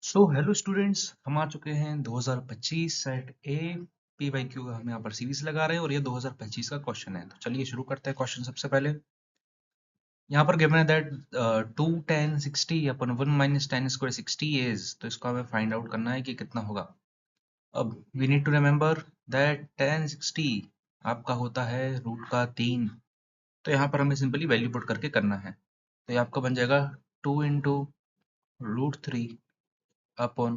So hello students, हम आ चुके हैं 2025 set A P Y Q का हम यहाँ पर सीरीज लगा रहे हैं और ये 2025 का क्वेश्चन है। तो चलिए शुरू करते हैं क्वेश्चन। सबसे पहले यहाँ पर गिवन है that 2 tan 60 upon 1 minus tan square 60 is, तो इसको हमें फाइंड आउट करना है कि कितना होगा। अब we need to remember that tan 60 आपका होता है रूट का 3। तो यहाँ पर हमें सिंपली वैल्यू पुट करके करना है। तो ये आपका बन जाएगा 2 इंटू √3 अपॉन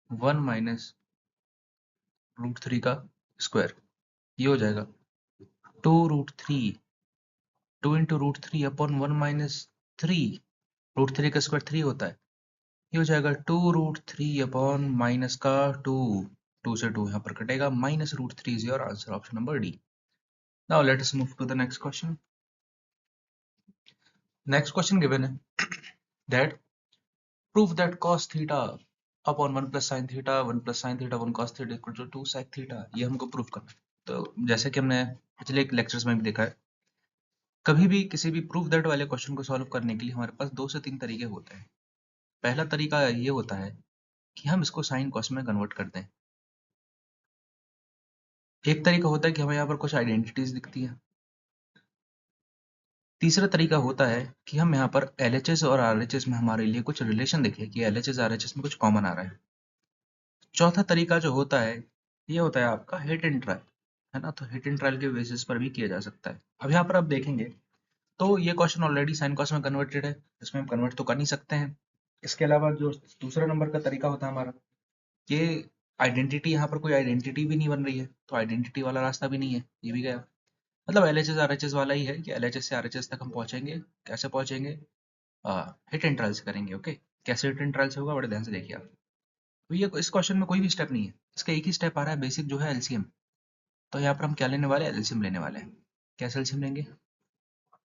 1 माइनस √3 का स्क्वायर। ये हो जाएगा 2√3, 2 इंटू √3 अपॉन 1 माइनस 3। √3 का स्क्वायर 3 होता है। ये हो जाएगा 2√3 अपॉन माइनस का 2। 2 से 2 यहाँ पर कटेगा, minus √3 is your answer, option number D. Now let us move to the next question. Next question given है that prove that cos theta upon 1 plus sin theta 1 plus sin theta 1 cos theta equal to 2 sec theta. ये हमको prove करना है। तो जैसे कि हमने पिछले लेक्चर्स में भी देखा है, कभी भी किसी भी प्रूफ दैट वाले क्वेश्चन को सॉल्व करने के लिए हमारे पास 2 से 3 तरीके होते हैं। पहला तरीका ये होता है कि हम इसको साइन कॉस में कन्वर्ट कर दें। एक तरीका होता है कि हमें यहाँ पर कुछ आइडेंटिटीज दिखती हैं। तीसरा तरीका होता है कि हम यहाँ पर LHS और RHS में हमारे लिए कुछ रिलेशन देखें कि LHS RHS में कुछ कॉमन आ रहा है। चौथा तरीका जो होता है, ये होता है आपका हिट एंड ट्रायल, है ना। तो हिट एंड ट्रायल के बेसिस पर भी किया जा सकता है। अब यहाँ पर आप देखेंगे तो ये क्वेश्चन ऑलरेडी साइन कॉस में कन्वर्टेड है, इसमें हम कन्वर्ट तो कर नहीं सकते हैं। इसके अलावा जो दूसरा नंबर का तरीका होता है हमारा, ये आइडेंटिटी, यहाँ पर कोई आइडेंटिटी भी नहीं बन रही है, तो आइडेंटिटी वाला रास्ता भी नहीं है, ये भी गया। मतलब LHS RHS वाला ही है कि LHS से RHS तक हम पहुंचेंगे। कैसे पहुंचेंगे? हिट एंड ट्रायल से करेंगे। ओके, कैसे हिट एंड ट्रायल से होगा, बड़े ध्यान से देखिए आप। तो ये इस क्वेश्चन में कोई भी स्टेप नहीं है, इसका एक ही स्टेप आ रहा है बेसिक, जो है एलसीएम। तो यहाँ पर हम क्या लेने वाले हैं? एलसीएम लेने वाले हैं। कैसे एलसीएम लेंगे?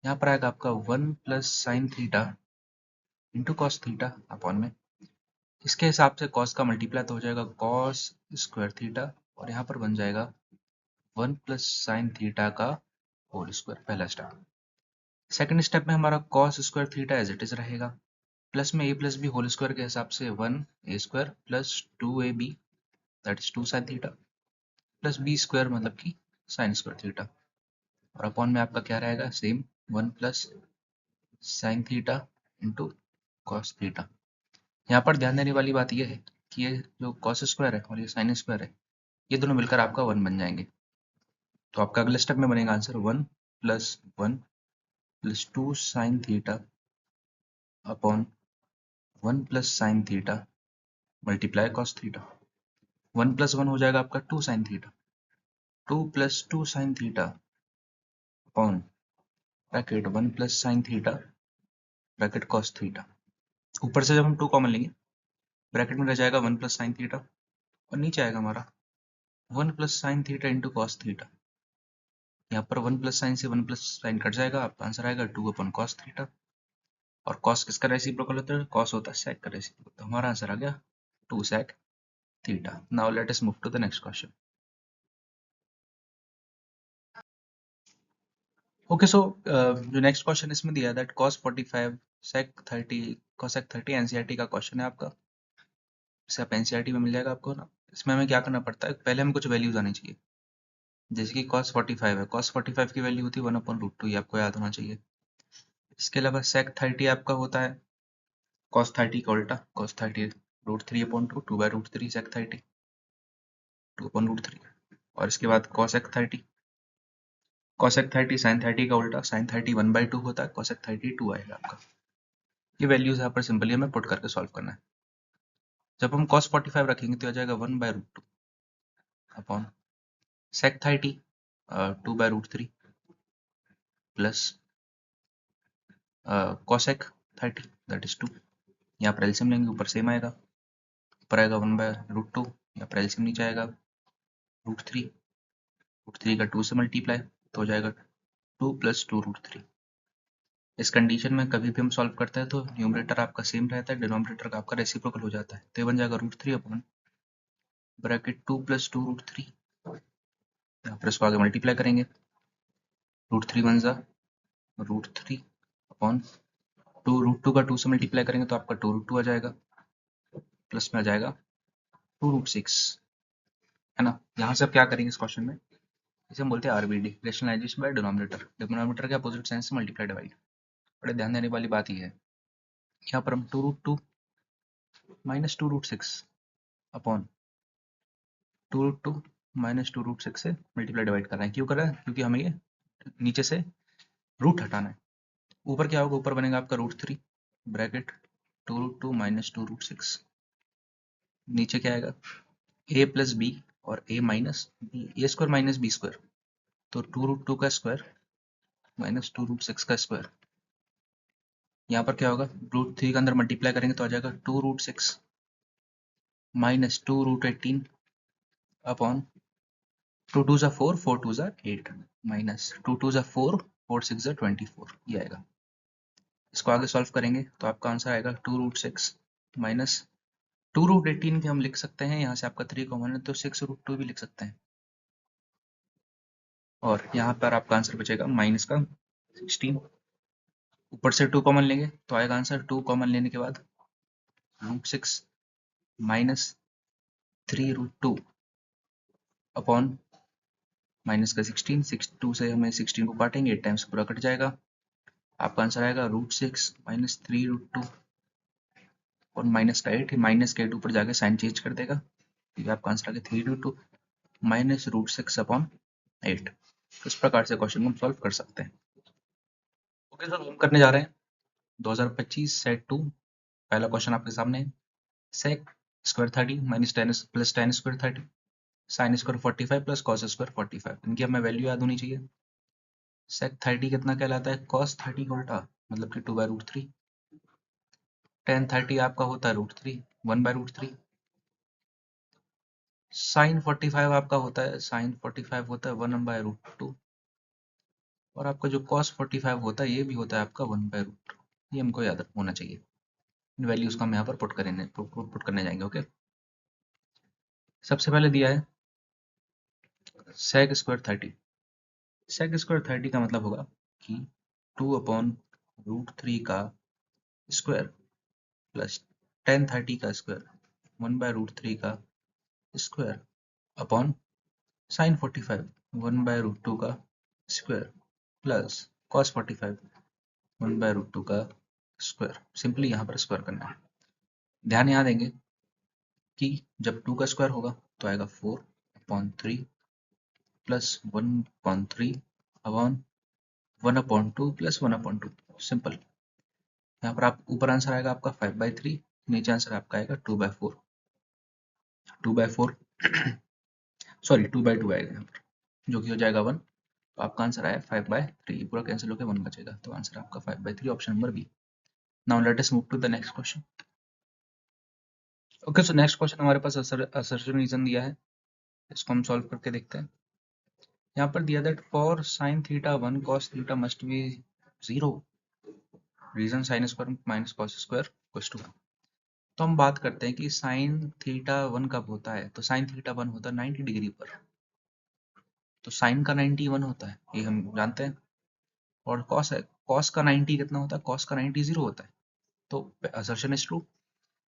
यहाँ पर आएगा आपका 1 plus sine theta into cos theta upon में, इसके हिसाब से कॉस का मल्टीप्लाई तो हो जाएगा कॉस स्क्वायर थीटा, और यहाँ पर बन जाएगा 1 प्लस साइन थीटा का होल स्क्वायर, पहला स्टेप। सेकंड स्टेप में हमारा cos square theta as it is रहेगा, प्लस में A plus B whole square के हिसाब से 1 A square plus 2ab that is 2 sine theta plus B square मतलब कि साइन स्क्वायर थीटा, और अपॉन में आपका क्या रहेगा? Same 1 plus sine theta into cos theta. यहाँ पर ध्यान देने वाली बात यह है कि ये जो कॉस स्क्वायर है और ये साइन स्क्वायर है, ये दोनों मिलकर आपका 1 बन जाएंगे। तो आपका अगले स्टेप में बनेगा answer 1 plus 1 plus 2 sine theta upon 1 plus sine theta multiply cos theta. 1 plus 1 हो जाएगा आपका 2 sine theta, 2 plus 2 sine theta upon bracket 1 plus sine theta bracket cos theta. ऊपर से जब हम 2 कॉमन लेंगे, ब्रैकेट में रह जाएगा 1 प्लस साइन थीटा, और नीचे आएगा हमारा 1 plus sine theta into cos theta. यहाँ पर 1 प्लस साइन से 1 प्लस साइन कट जाएगा, आपका आंसर आएगा 2 अपॉन कॉस थीटा। और कॉस किसका रेसिप्रोकल होता है? कॉस होता है सेक का रेसिप्रोकल। तो हमारा आंसर आ गया 2 sec theta. Now let us move to the next question. Okay, so जो नेक्स्ट क्वेश्चन इसमें दिया है that cos 45 sec 30 cosec 30 NCERT का क्वेश्चन है आपका। इसे आप एनसीईआरटी में मिल जाएगा आपको ना। इसमें हमें क्या करना पड़ता है, पहले हमें कुछ वैल्यूज आनी चाहिए। जैसे कि cos 45 है, cos 45 की वैल्यू होती है 1 अपॉन √2, ये आपको याद होना चाहिए। इसके अलावा sec 30 आपका होता है cos 30 का उल्टा, cos 30 √3 upon 2, 2 by √3 sec 30, 2 upon √3। और इसके बाद cosec 30, cosec 30 sin 30 का उल्टा, sin 30 1 बाई 2 होता है, cosec 30 2 आएगा आपका। ये वैल्यूज यहाँ पर सिंपली हमें पुट करके सॉल्व करना है। जब हम cos 45 रखेंगे तो आ जाएगा 1 by √2 upon sec 30 2 by √3 plus cosec 30 that is 2। यहाँ पर एलसीएम लेंगे, ऊपर सेम आएगा, ऊपर आएगा 1 बाय √2, यहाँ पर एलसीएम नीचे आएगा √3, √3 का 2 से मल्टीप्लाई तो हो जाएगा 2 प्लस 2 √3। इस कंडीशन में कभी भी हम सॉल्व करते हैं तो न्यूमरेटर आपका सेम रहता है, डिनोमिनेटर का आपका रेसिप्रोकल हो जाता है। तो ये बन जाएगा √3 अपॉन ब्रैकेट 2 प्लस 2 √3। यहाँ पर इसको आगे मल्टीप्लाई करेंगे, √3 वन जा √3 अपॉन 2, √2 का 2 से मल्टीप्लाई करेंगे तो आपका 2 √2 आ जाएगा, प्लस में आ जाएगा 2√6, है ना। यहाँ से आप क्या करेंगे इस क्वेश्चन में, इसे हम बोलते हैं RBD, rationalisation by denominator. Denominator के अपोजिट साइन से मल्टीप्लाई डिवाइड। बड़े ध्यान देने वाली बात ये है, यहाँ पर हम 2√2 माइनस 2√6 अपॉन 2√2 माइनस 2√6 से मल्टीप्लाई डिवाइड कर रहे हैं। क्यों कर रहे हैं, क्योंकि हमें ये नीचे से रूट हटाना है। ऊपर क्या होगा, ऊपर बनेगा आपका √3 ब्रैकेट 2√2 माइनस 2√6, नीचे क्या आएगा a प्लस बी और a minus B, A square minus B square, तो 2√2 का स्क्वायर माइनस 2√6 का स्क्वायर। यहाँ पर क्या होगा, √3 के अंदर मल्टीप्लाई करेंगे तो आ जाएगा 2√6 माइनस 2√18 अपॉन 2 2 जा 4, 4 2 जा 8 माइनस 2 2 जा 4, 4 6 जा 24, ये आएगा। इसको आगे सॉल्व करेंगे तो आपका आंसर आएगा 2√6 माइनस 2√18 के हम लिख सकते हैं, यहाँ से आपका 3 कॉमन है तो 6√2 भी लिख सकते हैं, और यहाँ पर आपका आंसर बचेगा माइनस का 16। ऊपर से 2 कॉमन लेंगे तो आएगा आंसर 2 कॉमन लेने के बाद √6 माइनस 3√2 अपॉन माइनस का 16, 2 से हमें 16 को काटेंगे, 8 टाइम्स पूरा कट जाएगा। आपका आंसर आएगा √6 माइनस 3√2 और माइनस का 8, माइनस के 8 ऊपर जाके साइन चेंज कर देगा, तो आपका आंसर आ गया 3√2 माइनस √6 अपॉन 8। इस प्रकार से क्वेश्चन को हम सॉल्व कर सकते हैं। ओके सर, हम करने जा रहे हैं 2025 सेट 2, पहला क्वेश्चन आपके सामने है। Sec square 30 minus tan plus tan square 30 sine square 45 plus cos square 45, इनकी हमें वैल्यू याद होनी चाहिए। सेक 30 कितना कहलाता है, कॉस 30 का उल्टा, मतलब कि 2/√3। टेन 30 आपका होता है √3, 1/√3। साइन 45 आपका होता है, साइन 45 होता है 1/√2, और आपका जो कॉस 45 होता है ये भी होता है आपका 1/√2। ये हमको याद होना चाहिए। इन वैल्यूज को हम यहाँ पर पुट करने जाएंगे। ओके, सबसे पहले दिया है सेक स्क्वायर 30। सेक स्क्वायर 30 का मतलब होगा कि 2/√3 का स्क्वायर प्लस टेन 30 का स्क्वायर 1/√3 का स्क्वायर अपॉन साइन 45 1/√2 का स्क्वायर प्लस कॉस 45 1/√2 का स्क्वायर। सिंपली यहाँ पर स्क्वायर करना है। ध्यान यहाँ देंगे कि जब 2 का स्क्वायर होगा तो आएगा 4/3 प्लस 1/3 अपॉन 1/2 प्लस 1/2, सिंपल। यहाँ पर आप ऊपर आंसर आएगा आपका 5/3, नीचे आंसर आपका आएगा 2/4, 2/4 सॉरी 2/2 आएगा यहाँ पर, जो कि हो जाएगा 1। तो आपका आंसर आया 5/3, पूरा कैंसिल होकर 1 बचेगा, तो आंसर आपका 5/3, option number B. Now let us move to the next question. Okay, so next question हमारे पास असर्शन रीजन दिया है, इसको हम सॉल्व करके देखते हैं। यहाँ पर दिया that for sine theta 1 cos theta must be 0, reason sine square minus cos square equals to 1। तो हम बात करते हैं कि साइन थीटा 1 कब होता है, तो साइन थीटा 1 होता है 90 डिग्री पर, तो साइन का 91 होता है, ये हम जानते हैं। और कॉस है, कॉस का 90 कितना होता है, कॉस का 90 0 होता है, तो असर्शन इज ट्रू।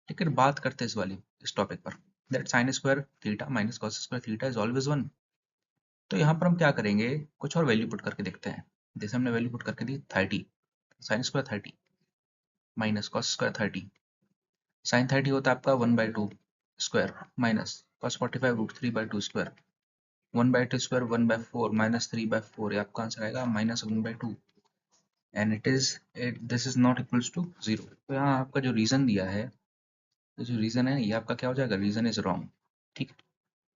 लेकिन बात करते हैं इस टॉपिक पर, that sine square theta minus cos square theta is always 1। तो यहाँ पर हम क्या करेंगे, कुछ और वैल्यू पुट करके देखते हैं। जैसे हमने वैल्यू पुट करके दी 30, sine square 30 minus cos square 30, sine 30 होता है आपका 1/2 square minus cos 45 √3/2 square, 1/2 square 1/4 minus 3/4, आपका आंसर आएगा -1/2, and this is not equals to 0। तो यहाँ आपका जो रीजन दिया है, तो जो रीजन है ये आपका क्या हो जाएगा, रीजन इज रॉन्ग। ठीक है,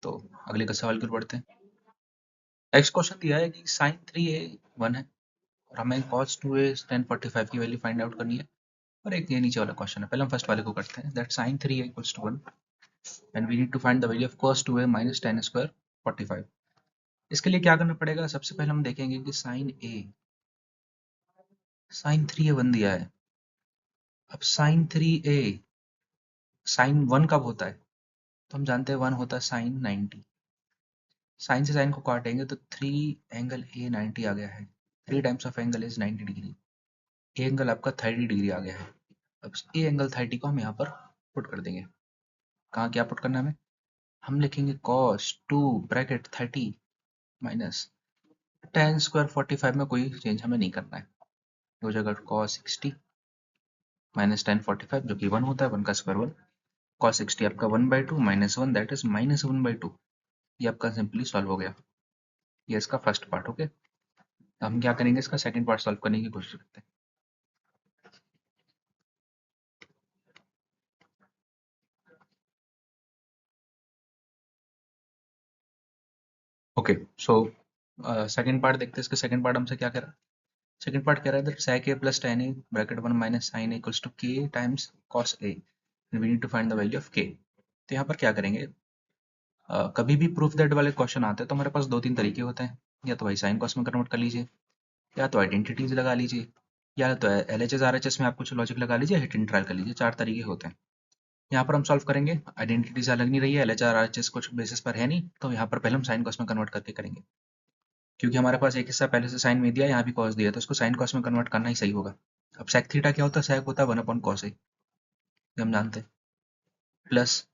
तो अगले का सवाल की ओर बढ़ते हैं। नेक्स्ट क्वेश्चन दिया है कि साइन 3a 1 है और हमें cos 2a tan 45 की वैल्यू फाइंड आउट करनी है, और एक ये नीचे वाला क्वेश्चन है। पहले हम फर्स्ट वाले को करते हैं, that sin 3a equals to 1 and we need to find the value of cos 2a minus tan square 45। इसके लिए क्या करना पड़ेगा, सबसे पहले हम देखेंगे कि sin 3a 1 दिया है। अब sin 3a sin 1 कब होता है, तो हम जानते हैं 1 होता है sin 90, साइन से साइन को काटेंगे तो 3 एंगल ए 90 आ गया है, 3 times of angle is 90 degree, A angle आपका 30 डिग्री आ गया है। अब ए एंगल 30 को हम यहाँ पर पुट कर देंगे, कहाँ क्या पुट करना है हमें? हम लिखेंगे cos 2 bracket 30 minus tan square 45 में कोई चेंज हमें नहीं करना है। हो जाएगा cos 60 माइनस tan 45 जो कि 1 होता है, 1 का स्क्वायर 1। cos 60 आपका 1/2 माइनस 1 दैट इज माइनस 1/2। ये आपका सिंपली सॉल्व हो गया। ये इसका फर्स्ट पार्ट। ओके, हम क्या करेंगे, इसका सेकंड पार्ट सॉल्व करने की कोशिश करते हैं। ओके, सो सेकंड पार्ट देखते हैं। इसका सेकंड पार्ट हमसे क्या कह रहा है? सेकंड पार्ट कह रहा है that sec a plus tan a bracket 1 minus sin a equals to k times cos a and we need to find the value of k। तो यहाँ पर क्या करेंगे, कभी भी प्रूफ दैट वाले क्वेश्चन आते हैं तो हमारे पास दो तीन तरीके होते हैं। या तो भाई साइन कॉस में कन्वर्ट कर लीजिए, या तो आइडेंटिटीज लगा लीजिए, या तो LHS RHS में आप कुछ लॉजिक लगा लीजिए, हिट एंड ट्रायल कर लीजिए। चार तरीके होते हैं। यहाँ पर हम सॉल्व करेंगे, आइडेंटिटीज अलग नहीं रही है, LHR RHS कुछ बेसिस पर है नहीं, तो यहाँ पर पहले हम साइन कॉस में कन्वर्ट करके करेंगे। क्योंकि हमारे पास एक हिस्सा पहले से साइन में दिया, यहाँ भी कॉस दिया, तो उसको साइन कॉस में कन्वर्ट करना ही सही होगा। अब सेक थीटा क्या होता है? सेक होता है 1 अपॉन कॉस ए, ये हम जानते हैं। प्लस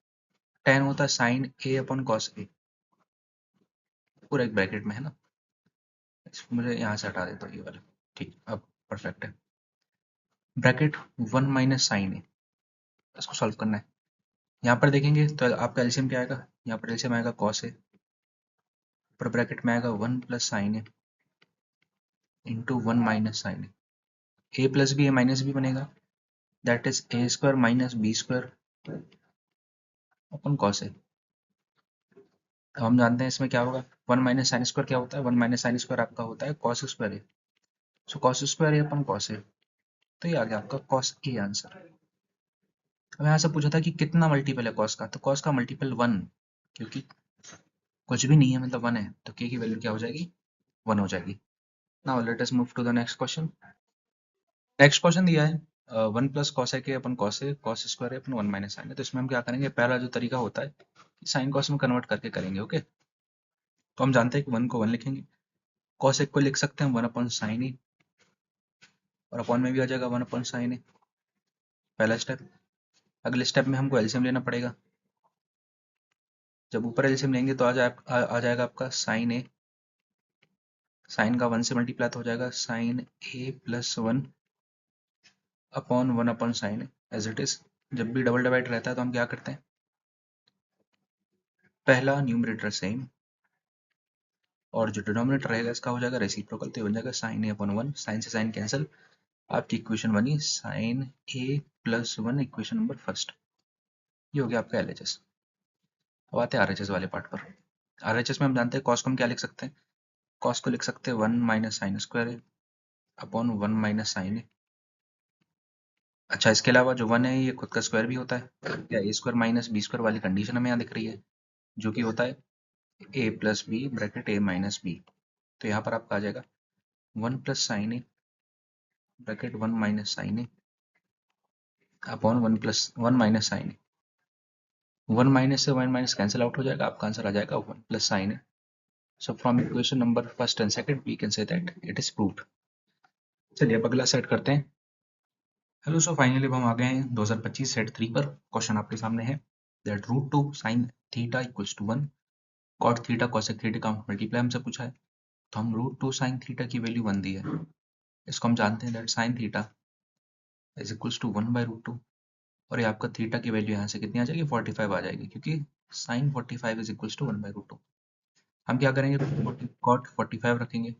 टेन होता है sign A upon cos A, पूरा एक ब्रैकेट में है ना। इसको मुझे यहाँ से हटा देता हूँ ये वाला। ठीक, अब परफेक्ट है। ब्रैकेट 1 माइनस साइन ए, इसको सॉल्व करना है। यहाँ पर देखेंगे तो आपका एलसीएम क्या आएगा? यहाँ पर एलसीएम आएगा कॉस ए, ऊपर ब्रैकेट में आएगा 1 plus sine A into 1 minus sine A plus B A minus B बनेगा, that is A square minus B square upon cos A. अब हम जानते हैं इसमें क्या होगा, 1 माइनस साइन स्क्वायर क्या होता है? 1 माइनस साइन स्क्वायर आपका होता है कॉस स्क्वायर ए। सो कॉस स्क्वायर ए अपन कॉस ए, तो ये आ गया आपका कॉस ए आंसर। अब यहाँ से पूछा था कि कितना मल्टीपल है कॉस का, तो कॉस का मल्टीपल 1, क्योंकि कुछ भी नहीं है मतलब 1 है, तो के की वैल्यू क्या हो जाएगी? 1 हो जाएगी। Now let us move to the next question. Next question दिया है 1 प्लस कॉस ए के upon cos A, cos square है अपन 1 माइनस साइन है। तो इसमें हम क्या करेंगे, पहला जो तरीका होता है साइन कॉस में कन्वर्ट करके करेंगे। ओके, तो हम जानते हैं कि 1 को 1 लिखेंगे, कॉस एक को लिख सकते हैं 1 अपॉन साइन ए, और अपॉन में भी आ जाएगा 1 अपॉन साइन ए, पहला स्टेप। अगले स्टेप में हमको एलसीएम लेना पड़ेगा। जब ऊपर एलसीएम लेंगे तो आ जाएगा आपका साइन ए, साइन का 1 से मल्टीप्लाई तो हो जाएगा sine A plus 1 upon 1 upon sine A as it is. जब भी डबल डिवाइड रहता है तो हम क्या करते हैं, पहला न्यूमरेटर सेम और जो डिनोमिनेटर रहेगा इसका हो जाएगा रेसिप्रोकल, तो ये बन जाएगा साइन ए अपॉन 1, साइन से साइन कैंसिल, आपकी इक्वेशन बनी sign A plus 1, equation number first. ये हो गया आपका एलएचएस। अब आते हैं आरएचएस वाले पार्ट पर। आरएचएस में हम जानते हैं कॉस को हम क्या लिख सकते हैं, कॉस को लिख सकते हैं 1 माइनस साइन स्क्वायर ए अपॉन 1 माइनस साइन ए। अच्छा, इसके अलावा जो 1 है ये खुद का स्क्वायर भी होता है, क्या ए स्क्वायर माइनस बी स्क्वायर वाली कंडीशन हमें यहाँ दिख रही है, जो कि होता है ए प्लस बी ब्रैकेट ए माइनस बी। तो यहाँ पर आपका आ जाएगा 1 plus sine A bracket 1 minus sine A upon 1 minus sine A. 1 minus से 1 माइनस कैंसिल आउट हो जाएगा, आपका आंसर आ जाएगा 1 plus sine A. So from equation number first and second we can say that it is proved. चलिए अब अगला set करते हैं। हेलो, सो फाइनली हम आ गए हैं 2025 सेट 3 पर। क्वेश्चन आपके सामने है that root 2 sine theta equals to 1 cot theta cosec theta का मल्टीप्लाई हमसे पूछा है, तो हम रूट 2 साइन थीटा की वैल्यू 1 दी है। इसको हम जानते हैं that sine theta is equals to 1 by root 2, और ये आपका थीटा की वैल्यू यहाँ से कितनी आ जाएगी, 45 आ जाएगी, क्योंकि sine 45 is equals to 1 by root 2। हम क्या करेंगे, कॉट 45 रखेंगे,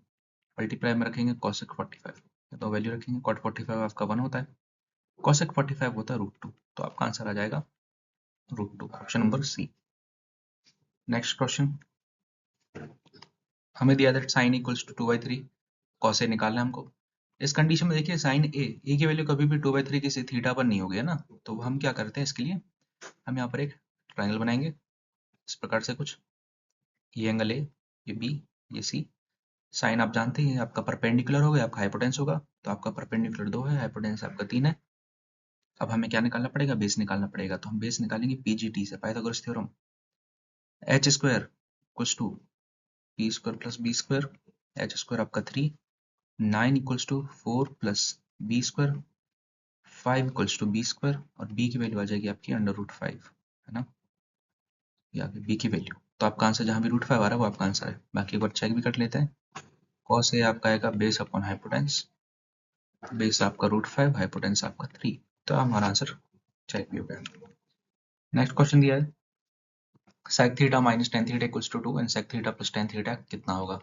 मल्टीप्लाई में रखेंगे कॉसेक 45, तो वैल्यू रखेंगे कॉट 45 आपका 1 होता है, कॉसेक 45 होता है रूट 2, तो आपका आंसर आ जाएगा root 2, option number C. Next question हमें दिया था sine equals to 2/3, cos A निकालना है हमको। इस कंडीशन में देखिए साइन ए की वैल्यू कभी भी 2/3 किसी थीटा पर नहीं होगी, है ना। तो हम क्या करते हैं, इसके लिए हम यहाँ पर एक ट्रायंगल बनाएंगे इस प्रकार से कुछ, ये एंगल ए, ये बी, ये सी। साइन आप जानते हैं आपका परपेंडिकुलर होगा, आपका हाइपोटेंस होगा, तो आपका परपेंडिकुलर 2 है, हाइपोटेंस आपका 3 है। अब हमें क्या निकालना पड़ेगा, बेस निकालना पड़ेगा, तो हम बेस निकालेंगे पीजीटी से, Pythagoras theorem. H square equals to P square plus B square, H square आपका 3, 9 equals to 4 plus B square, 5 equals to B square, और बी की वैल्यू आ जाएगी आपकी अंडर रूट 5, है ना। या बी की वैल्यू, तो आपका आंसर जहाँ भी √5 आ रहा है वो आपका आंसर है। बाकी एक बार चेक भी कर लेते हैं। कॉस ए आपका आएगा बेस अपॉन हाइपोटेंस, बेस आपका √5, हाइपोटेंस आपका 3, तो हमारा आंसर चेक भी हो गया। नेक्स्ट क्वेश्चन दिया है sec theta minus tan theta equals to 2 and sec theta plus tan theta कितना होगा।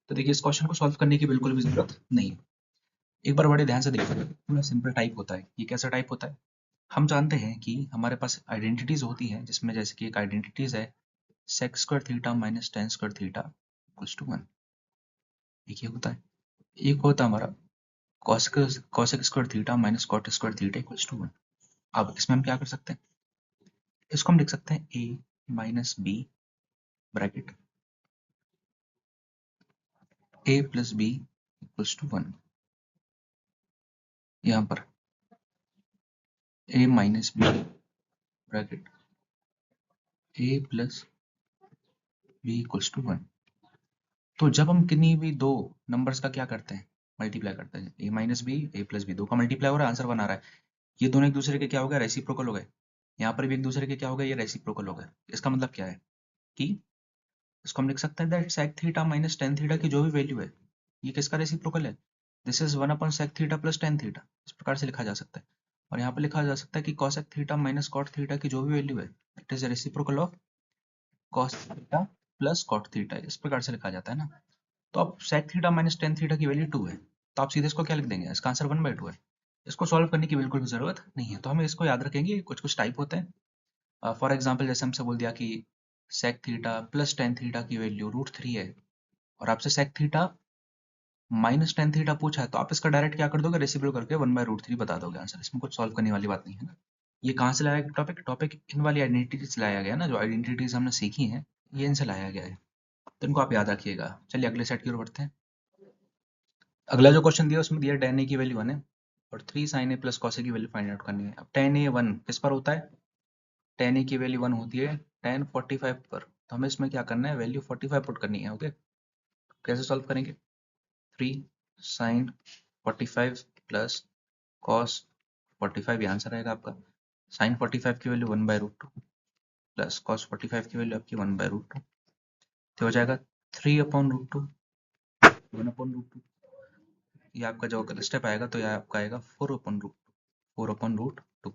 तो देखिए इस क्वेश्चन को सॉल्व करने की बिल्कुल भी जरूरत नहीं है। एक बार बड़े ध्यान से देखिए, पूरा सिंपल टाइप होता है। ये कैसा टाइप होता है, हम जानते हैं कि हमारे पास आइडेंटिटीज होती हैं, जिसमें जैसे कि एक आइडेंटिटीज है sec square theta minus tan square theta equals to 1, एक ये होता है। एक होता है हमारा cosec square theta minus cot square theta equals to 1। अब इसमें हम क्या कर सकते हैं, इसको हम लिख सकते हैं a minus b bracket a plus b equals to 1। यहाँ पर a minus b bracket a plus b equals to 1। तो जब हम किन्हीं भी दो नंबर्स का क्या करते हैं, मल्टीप्लाई करते हैं, a minus b a plus b, दो का मल्टीप्लाई हो रहा है, आंसर बना रहा है, ये दोनों एक दूसरे के क्या हो गए, रेसिप्रोकल हो गए। यहाँ पर भी एक दूसरे के क्या हो गए, ये रेसिप्रोकल हो गए। इसका मतलब क्या है कि इसको हम लिख सकते हैं that sec theta minus tan theta की जो भी वैल्यू है, ये किसका रेसिप्रोकल है, this is 1 upon sec theta plus tan theta, इस प्रकार से लिखा जा सकता है। और यहाँ पर लिखा जा सकता है कि cosec theta minus cot theta की जो भी वैल्यू है, it is reciprocal of cos theta plus cot theta, इस प्रकार से लिखा जाता है ना। तो अब sec theta minus tan theta की वैल्यू 2 है, तो आप सीधे इसको क्या लिख देंगे, इसका आंसर 1/2 है। इसको सॉल्व करने की बिल्कुल भी जरूरत नहीं है, तो हमें इसको याद रखेंगे। कुछ कुछ टाइप होते हैं, फॉर एग्जाम्पल जैसे हमसे बोल दिया कि sec theta plus tan theta की वैल्यू √3 है, और आपसे sec theta minus tan theta पूछा है, तो आप इसका डायरेक्ट क्या कर दोगे, रेसिप्रोकल करके 1/√3 बता दोगे आंसर। इसमें कुछ सॉल्व करने वाली बात नहीं है ना। ये कहाँ से लाया टॉपिक, टॉपिक इन वाली आइडेंटिटीज लाया गया ना, जो आइडेंटिटीज हमने सीखी हैं, ये इनसे लाया गया है, तो इनको आप याद रखिएगा। चलिए अगले सेट की ओर बढ़ते हैं। अगला जो क्वेश्चन दिया उसमें दिया tan a की वैल्यू 1 है और 3 sin a plus cos a की वैल्यू फाइंड आउट करनी है। अब tan a 1 किस पर होता है, tan a की वैल्यू 1 होती है tan 45 पर, तो हमें इसमें क्या करना है, वैल्यू 45 पुट करनी है। ओके, कैसे सॉल्व करेंगे, 3 sin 45 प्लस cos 45, ये आंसर आएगा आपका। sin 45 की वैल्यू 1/√2 प्लस cos 45 की वैल्यू आपकी 1/√2, तो हो जाएगा 3/√2 1/√2। ये आपका जो स्टेप आएगा तो यह आपका आएगा 4/√2।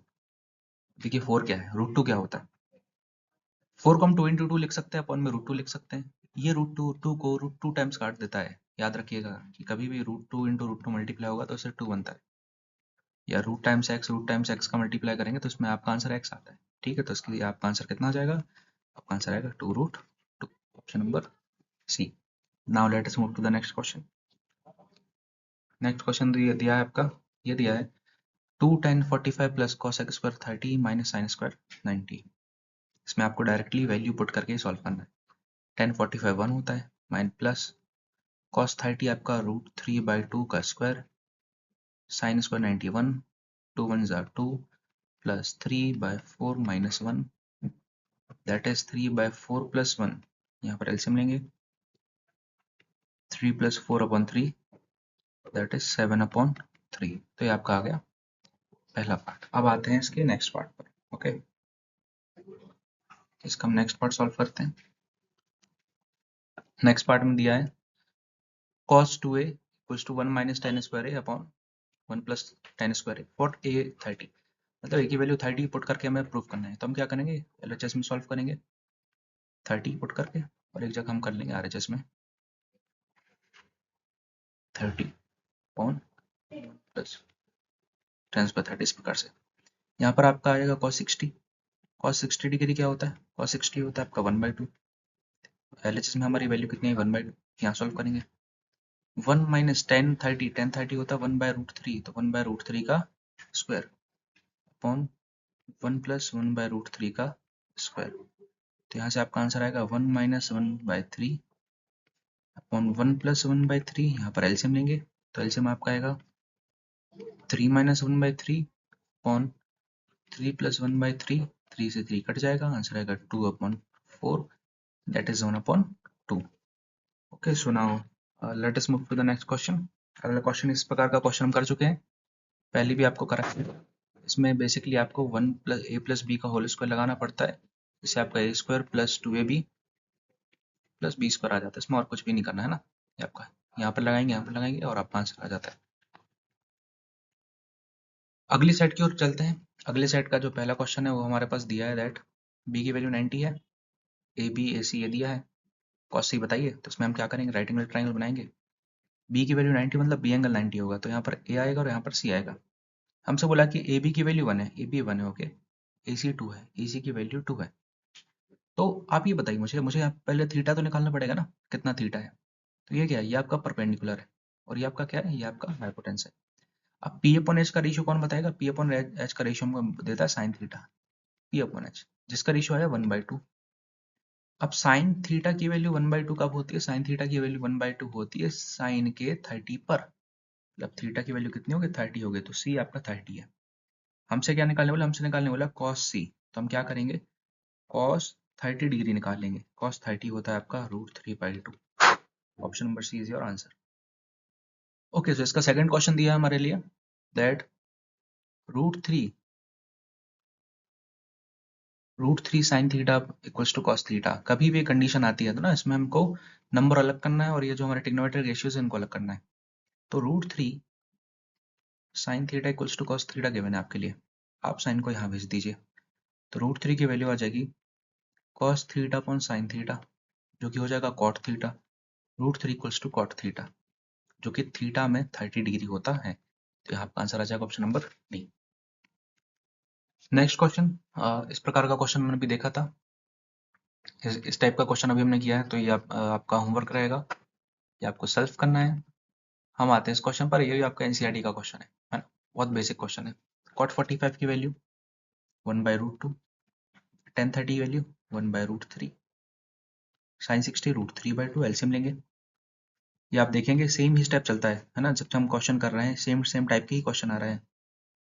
देखिए 4 क्या है, √2 क्या होता है, 4 को हम 2 × 2 लिख सकते हैं, अपॉन में √2 लिख सकते हैं। ये √2 को √2 टाइम्स काट देता है। याद रखिएगा कि कभी भी √2 × √2 मल्टीप्लाई होगा तो इससे 2 बनता है, या रूट टाइम्स x का मल्टीप्लाई करेंगे तो इसमें आपका आंसर x आता है। ठीक है, तो इसके लिए आपका आंसर कितना आ जाएगा, आपका आंसर आएगा 2√2, option number C. Now let us move to the next question. Next question दिया है आपका, ये दिया है 2 tan 45 plus cos x square 30 minus sin square 90। इसमें आपको डायरेक्टली वैल्यू पुट करके सॉल्व करना है। tan 45 1 होता है, माइन प्लस cos 30 आपका √3/2 का स्क्वायर, sin स्क्वायर 91, 2 1 ज़ा 2 plus 3/4 minus 1, that is 3/4 plus 1, यहाँ पर एलसीएम लेंगे, 3 प्लस 4/3 दैट इज 7/3। तो ये आपका आ गया पहला पार्ट। अब आते हैं इसके नेक्स्ट पार्ट पर। ओके, इसका हम नेक्स्ट पार्ट सॉल्व करते हैं। नेक्स्ट पार्ट में दिया है cos 2a equals to 1 minus tan square a upon 1 plus tan square a for a 30, मतलब a की वैल्यू 30 पुट करके हमें प्रूव करना है। तो हम क्या करेंगे, LHS में सॉल्व करेंगे 30 पुट करके, और एक जगह हम कर लेंगे RHS में 30 अपॉन प्लस tan स्क्वायर 30, इस प्रकार से। यहाँ पर आपका आएगा cos 60 डिग्री क्या होता है, cos 60 होता है आपका 1/2। LHS में हमारी वैल्यू कितनी है, 1/2, यहाँ सॉल्व करेंगे 1 माइनस tan 30 होता है 1/√3, तो 1/√3 का स्क्वायर अपॉन 1 प्लस 1/√3 का स्क्वायर, तो यहाँ से आपका आंसर आएगा 1 माइनस 1/3 अपॉन 1 प्लस 1/3। यहाँ पर एलसीएम लेंगे तो एलसीएम आपका आएगा 3 माइनस 1/3 अपॉन 3 प्लस 1/3, 3 से 3 कट जाएगा, आंसर आएगा 2/4, that is 1/2। Okay, so now let us move to the next question. अगला क्वेश्चन इस प्रकार का क्वेश्चन हम कर चुके हैं, पहले भी आपको करा है। इसमें बेसिकली आपको 1 प्लस a प्लस बी का होल स्क्वायर लगाना पड़ता है, इससे आपका A square plus 2ab plus B square आ जाता है। इसमें और कुछ भी नहीं करना है ना, ये आपका यहाँ पर लगाएंगे, यहाँ पर लगाएंगे और आपका आंसर आ जाता है। अगली सेट की ओर चलते हैं। अगले सेट का जो पहला क्वेश्चन है वो हमारे पास दिया है दैट बी की वैल्यू 90 है, ए बी ए सी ये दिया है, कॉस सी बताइए। तो इसमें हम क्या करेंगे, राइट एंगल ट्राइंगल बनाएंगे। बी की वैल्यू 90 मतलब बी एंगल 90 होगा, तो यहाँ पर ए आएगा और यहाँ पर सी आएगा। हमसे बोला कि ए बी की वैल्यू 1 है, ए बी 1 है, ओके, ए सी 2 है, ए सी की वैल्यू 2 है। तो आप ये बताइए मुझे मुझे यहाँ पहले थीटा तो निकालना पड़ेगा ना, कितना थीटा है। तो ये क्या है, ये आपका परपेंडिकुलर है और ये आपका क्या है, ये आपका हाइपोटेन्यूस है। अब पी अपॉन एच का रेशियो कौन बताएगा, पी अपॉन एच का रेशियो हमको देता है sine theta, P upon H, जिसका रेशियो है 1/2। अब साइन थीटा की वैल्यू 1/2 कब होती है, साइन थीटा की वैल्यू 1/2 होती है साइन के 30 पर। मतलब थीटा की वैल्यू कितनी होगी, 30 होगी, तो सी आपका 30 है। हमसे क्या निकालने वाला, हमसे निकालने वाला कॉस सी। तो हम क्या करेंगे, कॉस 30 डिग्री निकाल लेंगे। कॉस 30 होता है आपका √3/2। Option number C is your answer. Okay, so इसका सेकंड क्वेश्चन दिया है हमारे लिए that √3 √3 sine theta equals to cos theta. कभी भी कंडीशन आती है तो ना इसमें हमको नंबर अलग करना है और ये जो हमारे ट्रिग्नोमेट्रिक रेशियोज है इनको अलग करना है। तो √3 sine theta equals to cos theta given है आपके लिए, आप साइन को यहाँ भेज दीजिए। तो √3 की वैल्यू आ जाएगी cos theta upon sine theta, जो कि हो जाएगा cot theta. √3 equals to cot theta, जो कि थीटा में 30 डिग्री होता है। तो यहाँ आपका आंसर आ जाएगा option number D. Next question, इस प्रकार का क्वेश्चन मैंने भी देखा था, इस टाइप का क्वेश्चन अभी हमने किया है, तो ये आपका होमवर्क रहेगा, ये आपको सेल्फ करना है। हम आते हैं इस क्वेश्चन पर, ये भी आपका एनसीईआरटी का क्वेश्चन है ना, बहुत बेसिक क्वेश्चन है। कॉट 45 की वैल्यू 1/√2, tan 30 की वैल्यू 1/√3, साइन 60 √3/2, एलसीएम लेंगे। ये आप देखेंगे सेम ही स्टेप चलता है ना, जब हम क्वेश्चन कर रहे हैं सेम सेम टाइप के ही क्वेश्चन आ रहे हैं।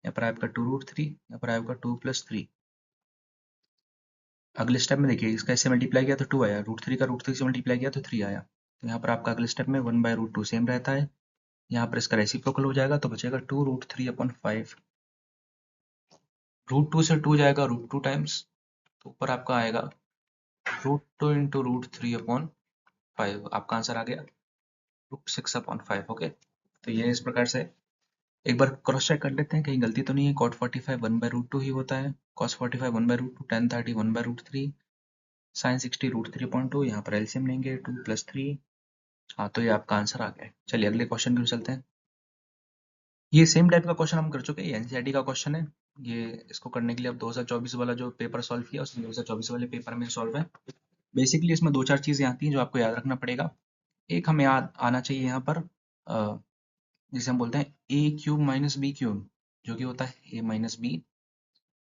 यहाँ पर आपका 2√3, यहाँ पर आपका 2+3। अगले स्टेप में देखिए इसका इससे मल्टीप्लाई किया तो 2 आया, √3 का √3 से मल्टीप्लाई किया तो 3 आया। तो यहाँ पर आपका अगले स्टेप में 1/√2 सेम रहता है, यहाँ पर इसका रेसिप्रोकल हो जाएगा तो बचेगा 2√3/5। √2 से 2 जाएगा √2 टाइम्स, तो ऊपर आपका आएगा √2 इंटू √3/5। आपका आंसर आ गया √6/5। ओके, तो ये इस प्रकार से एक बार क्रॉस चेक कर लेते हैं कहीं गलती तो नहीं है। cot 45 1/√2 ही होता है, cos 45 1/√2, tan 30 1/√3, sin 60 √3/2। यहाँ पर एलसीएम लेंगे 2+3। हाँ, तो ये आपका आंसर आ गया है। चलिए अगले क्वेश्चन की ओर चलते हैं। ये सेम टाइप का क्वेश्चन हम कर चुके हैं, एनसीईआरटी का क्वेश्चन है ये। इसको करने के लिए अब 2024 वाला जो पेपर सॉल्व किया उसमें 2024 वाले पेपर में सॉल्व है। बेसिकली इसमें 2-4 चीजें आती हैं जो आपको याद रखना पड़ेगा। एक हमें याद आना चाहिए यहाँ पर, जिसे हम बोलते हैं a³ माइनस b³, जो कि होता है a minus b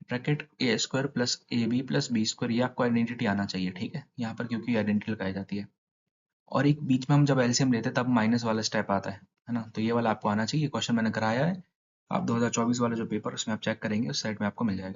bracket a square plus a b plus B square. ये आपको आइडेंटिटी आना चाहिए, ठीक है, यहाँ पर क्योंकि आइडेंटिटी लगाई जाती है। और एक बीच में हम जब एलसीएम लेते हैं तब माइनस वाला स्टेप आता है ना, तो ये वाला आपको आना चाहिए। क्वेश्चन मैंने कराया है, आप 2024 वाला जो पेपर उसमें आप चेक करेंगे उस साइड में आपको मिल जाएगा।